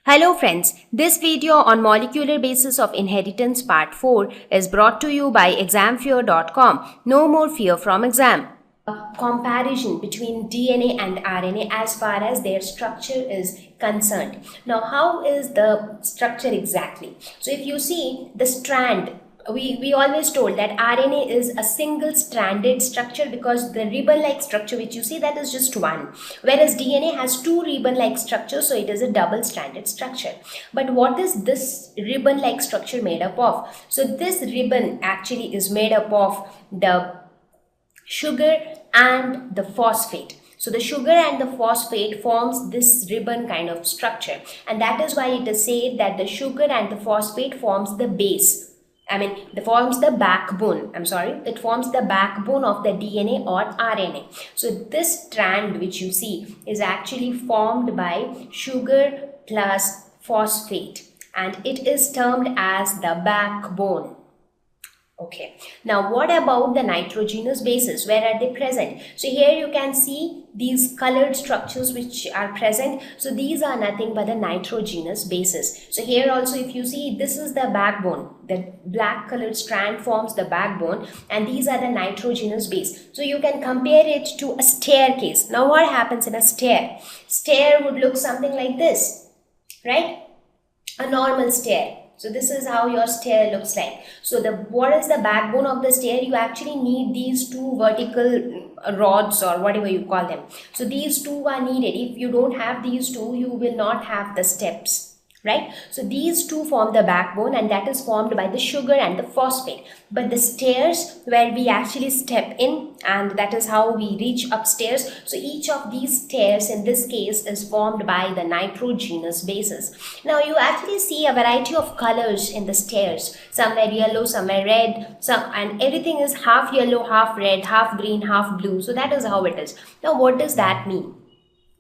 Hello friends, this video on molecular basis of inheritance part 4 is brought to you by examfear.com. No more fear from exam. A comparison between DNA and RNA as far as their structure is concerned. Now how is the structure exactly? So if you see the strand, we always told that RNA is a single stranded structure because the ribbon like structure which you see, that is just one, whereas DNA has two ribbon like structures, so it is a double stranded structure. But what is this ribbon like structure made up of? So this ribbon actually is made up of the sugar and the phosphate. So the sugar and the phosphate forms this ribbon kind of structure, and that is why it is said that the sugar and the phosphate forms the base. It forms the backbone. It forms the backbone of the DNA or RNA. So this strand which you see is actually formed by sugar plus phosphate, and it is termed as the backbone. Okay, now what about the nitrogenous bases? Where are they present? So here you can see these colored structures which are present. So these are nothing but the nitrogenous bases. So here also if you see, this is the backbone. The black colored strand forms the backbone, and these are the nitrogenous base. So you can compare it to a staircase. Now what happens in a stair? Stair would look something like this, right? A normal stair. So this is how your stair looks like. So what is the backbone of the stair? You actually need these two vertical rods or whatever you call them. So these two are needed. If you don't have these two, you will not have the steps. Right? So these two form the backbone, and that is formed by the sugar and the phosphate. But the stairs where we actually step in, and that is how we reach upstairs. So each of these stairs in this case is formed by the nitrogenous bases. Now you actually see a variety of colors in the stairs. Somewhere yellow, somewhere red, and everything is half yellow, half red, half green, half blue. So that is how it is. Now what does that mean?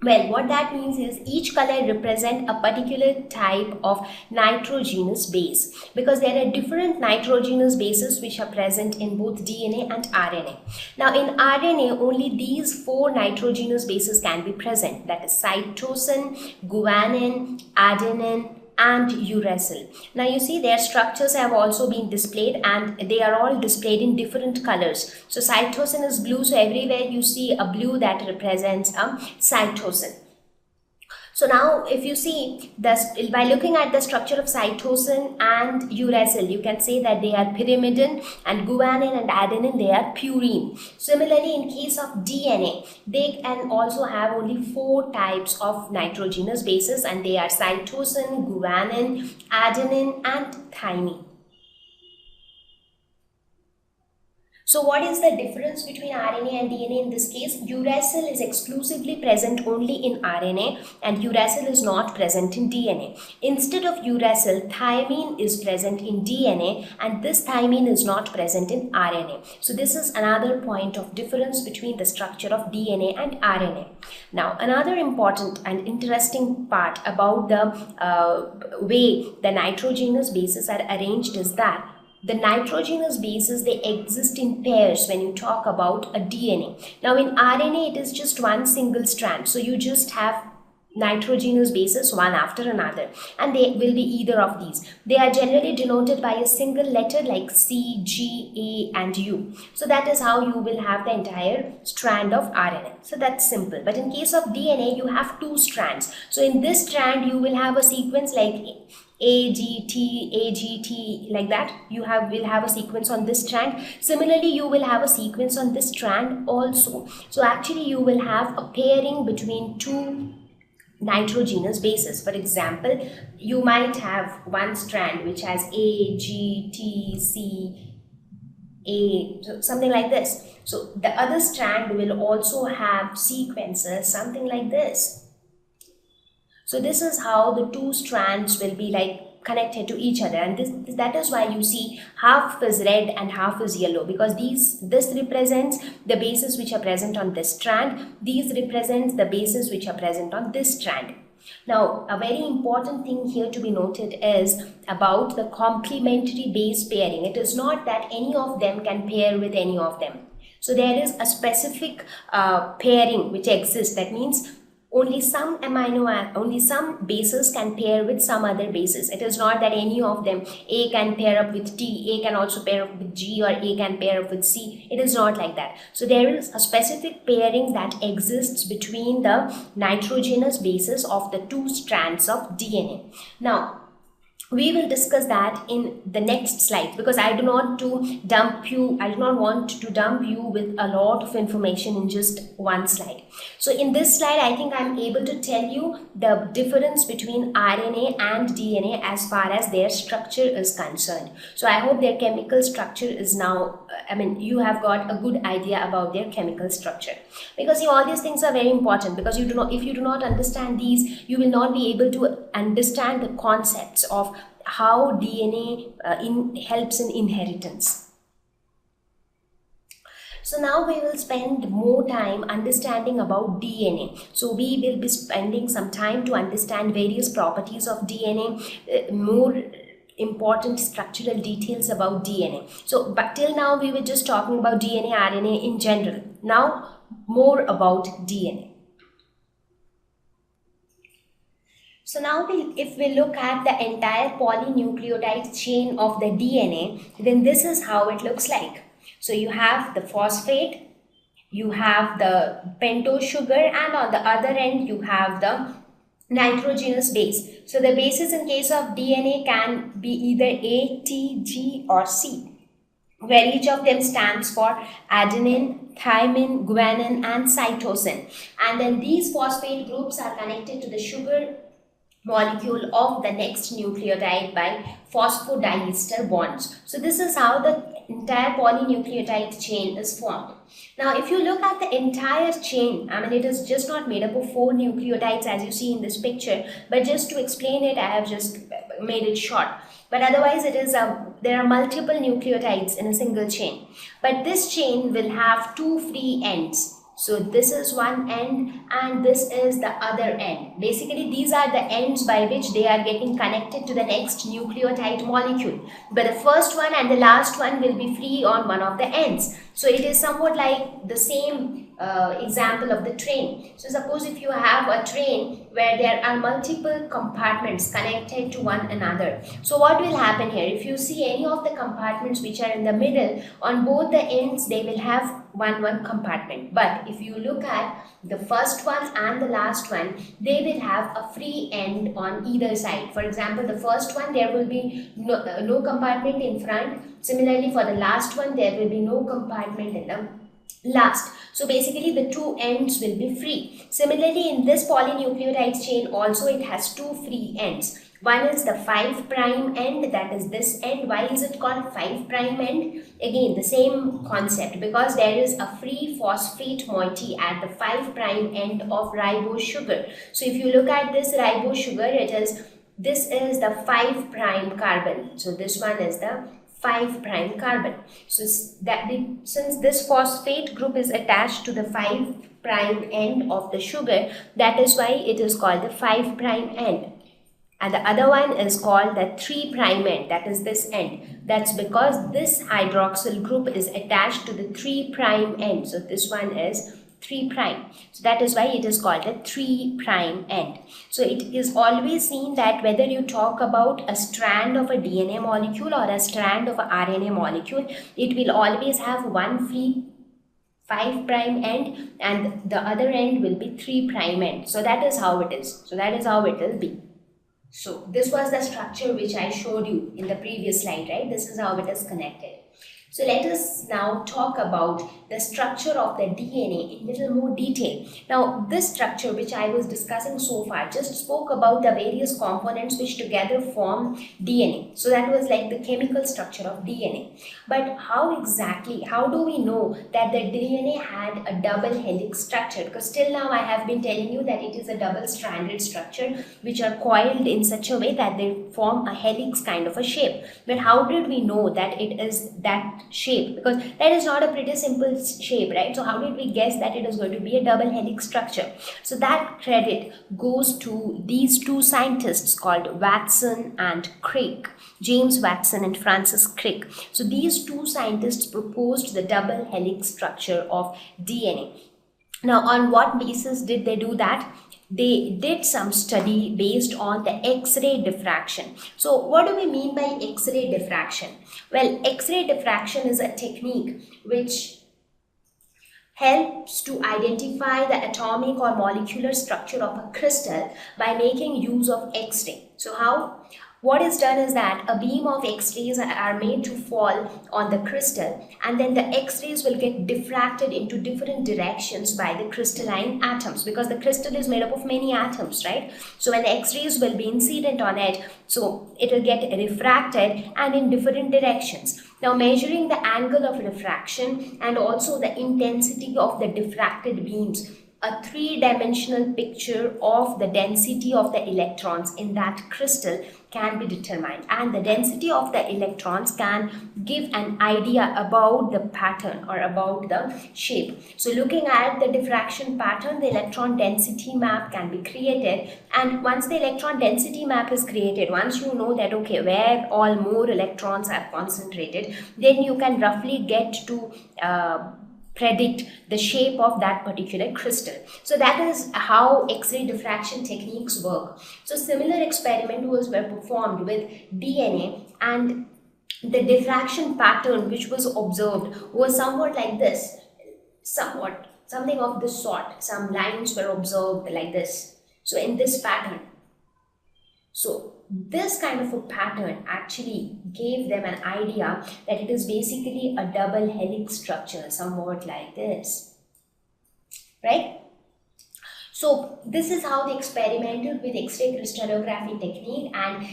Well, what that means is each color represents a particular type of nitrogenous base, because there are different nitrogenous bases which are present in both DNA and RNA. Now in RNA, only these four nitrogenous bases can be present, that is cytosine, guanine, adenine, and uracil. Now you see their structures have also been displayed, and they are all displayed in different colors. So cytosine is blue, so everywhere you see a blue that represents a cytosine. So now if you see this, by looking at the structure of cytosine and uracil, you can say that they are pyrimidine, and guanine and adenine, they are purine. Similarly, in case of DNA, they can also have only four types of nitrogenous bases, and they are cytosine, guanine, adenine, and thymine. So what is the difference between RNA and DNA in this case? Uracil is exclusively present only in RNA, and uracil is not present in DNA. Instead of uracil, thymine is present in DNA, and this thymine is not present in RNA. So this is another point of difference between the structure of DNA and RNA. Now another important and interesting part about the way the nitrogenous bases are arranged is that the nitrogenous bases, they exist in pairs when you talk about a DNA. Now in RNA, it is just one single strand. So you just have nitrogenous bases one after another, and they will be either of these. They are generally denoted by a single letter like C, G, A, and U. So that is how you will have the entire strand of RNA. So that's simple. But in case of DNA, you have two strands. So in this strand, you will have a sequence like AGT, like that. You will have a sequence on this strand. Similarly, you will have a sequence on this strand also. So actually, you will have a pairing between two nitrogenous bases. For example, you might have one strand which has A, G, T, C, A, something like this. So the other strand will also have sequences, something like this. So this is how the two strands will be like connected to each other, and that is why you see half is red and half is yellow, because this represents the bases which are present on this strand, these represents the bases which are present on this strand. Now a very important thing here to be noted is about the complementary base pairing. It is not that any of them can pair with any of them. So there is a specific pairing which exists. That means only some bases can pair with some other bases. It is not that any of them, A can pair up with T, A can also pair up with G, or A can pair up with C. It is not like that. So there is a specific pairing that exists between the nitrogenous bases of the two strands of DNA. Now, we will discuss that in the next slide, because I do not want to dump you with a lot of information in just one slide. So in this slide, I think I'm able to tell you the difference between RNA and DNA as far as their structure is concerned. So I hope their chemical structure is now, you have got a good idea about their chemical structure, because all these things are very important, because if you do not understand these, you will not be able to understand the concepts of how DNA helps in inheritance. So now we will spend more time understanding about DNA. So we will be spending some time to understand various properties of DNA, more important structural details about DNA. So but till now we were just talking about DNA, RNA in general. Now more about DNA. So now if we look at the entire polynucleotide chain of the DNA, then this is how it looks like. So you have the phosphate, you have the pentose sugar, and on the other end you have the nitrogenous base. So the bases in case of DNA can be either A, T, G or C, where each of them stands for adenine, thymine, guanine and cytosine. And then these phosphate groups are connected to the sugar molecule of the next nucleotide by phosphodiester bonds. So this is how the entire polynucleotide chain is formed. Now if you look at the entire chain, it is just not made up of 4 nucleotides as you see in this picture, but just to explain it, I have just made it short. But otherwise it is there are multiple nucleotides in a single chain. But this chain will have 2 free ends. So this is one end and this is the other end. Basically these are the ends by which they are getting connected to the next nucleotide molecule. But the first one and the last one will be free on one of the ends. So it is somewhat like the same example of the train. So suppose if you have a train where there are multiple compartments connected to one another. So what will happen here? If you see any of the compartments which are in the middle, on both the ends they will have one compartment. But if you look at the first one and the last one, they will have a free end on either side. For example, the first one there will be no compartment in front. Similarly, for the last one there will be no compartment in the last. So basically the 2 ends will be free. Similarly, in this polynucleotide chain also it has 2 free ends. One is the 5' end, that is this end. Why is it called 5' end? Again, the same concept, because there is a free phosphate moiety at the 5' end of ribose sugar. So if you look at this ribose sugar, this is the 5' carbon. So this one is the 5' carbon. So since this phosphate group is attached to the 5' end of the sugar, that is why it is called the 5' end. And the other one is called the 3' end, that is this end. That's because this hydroxyl group is attached to the 3' end. So this one is 3'. So that is why it is called the 3' end. So it is always seen that whether you talk about a strand of a DNA molecule or a strand of a RNA molecule, it will always have one free 5' end and the other end will be 3' end. So that is how it is. So that is how it will be. So this was the structure which I showed you in the previous slide, right? This is how it is connected. So let us now talk about the structure of the DNA in little more detail. Now this structure which I was discussing so far just spoke about the various components which together form DNA. So that was like the chemical structure of DNA. But how do we know that the DNA had a double helix structure? Because till now I have been telling you that it is a double stranded structure which are coiled in such a way that they form a helix kind of a shape. But how did we know that it is that shape? Because that is not a pretty simple shape, right? So how did we guess that it is going to be a double helix structure? So that credit goes to these 2 scientists called Watson and Crick, James Watson and Francis Crick. So these 2 scientists proposed the double helix structure of DNA. Now on what basis did they do that? they did some study based on the X-ray diffraction. So what do we mean by X-ray diffraction? Well, X-ray diffraction is a technique which helps to identify the atomic or molecular structure of a crystal by making use of X-ray. So how? What is done is that a beam of X-rays are made to fall on the crystal, and then the X-rays will get diffracted into different directions by the crystalline atoms, because the crystal is made up of many atoms, right? So when the X-rays will be incident on it, so it will get refracted and in different directions. Now, measuring the angle of refraction and also the intensity of the diffracted beams, a three-dimensional picture of the density of the electrons in that crystal can be determined, and the density of the electrons can give an idea about the pattern or about the shape. So looking at the diffraction pattern, the electron density map can be created, and once the electron density map is created, once you know that okay, where all more electrons are concentrated, then you can roughly get to predict the shape of that particular crystal. So that is how X-ray diffraction techniques work. So similar experiment were performed with DNA, and the diffraction pattern which was observed was somewhat like this, something of this sort. Some lines were observed like this, so in this pattern. So this kind of a pattern actually gave them an idea that it is basically a double helix structure, somewhat like this, right? So this is how they experimented with X-ray crystallography technique, and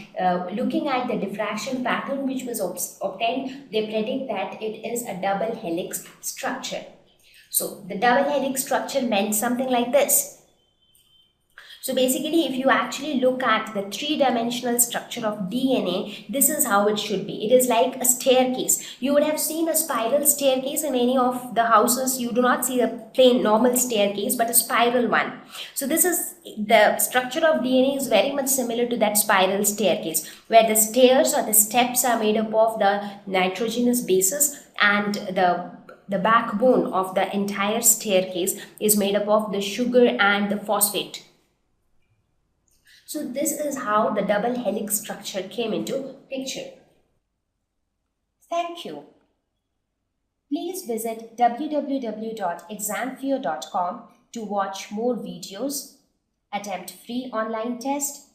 looking at the diffraction pattern which was obtained, they predict that it is a double helix structure. So the double helix structure meant something like this. So basically, if you actually look at the three-dimensional structure of DNA, this is how it should be. It is like a staircase. You would have seen a spiral staircase in many of the houses. You do not see a plain normal staircase, but a spiral one. So this is the structure of DNA is very much similar to that spiral staircase, where the stairs or the steps are made up of the nitrogenous bases, and the backbone of the entire staircase is made up of the sugar and the phosphate. So this is how the double helix structure came into picture. Thank you. Please visit www.examfear.com to watch more videos, attempt free online test,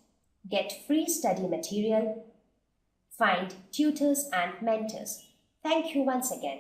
get free study material, find tutors and mentors. Thank you once again.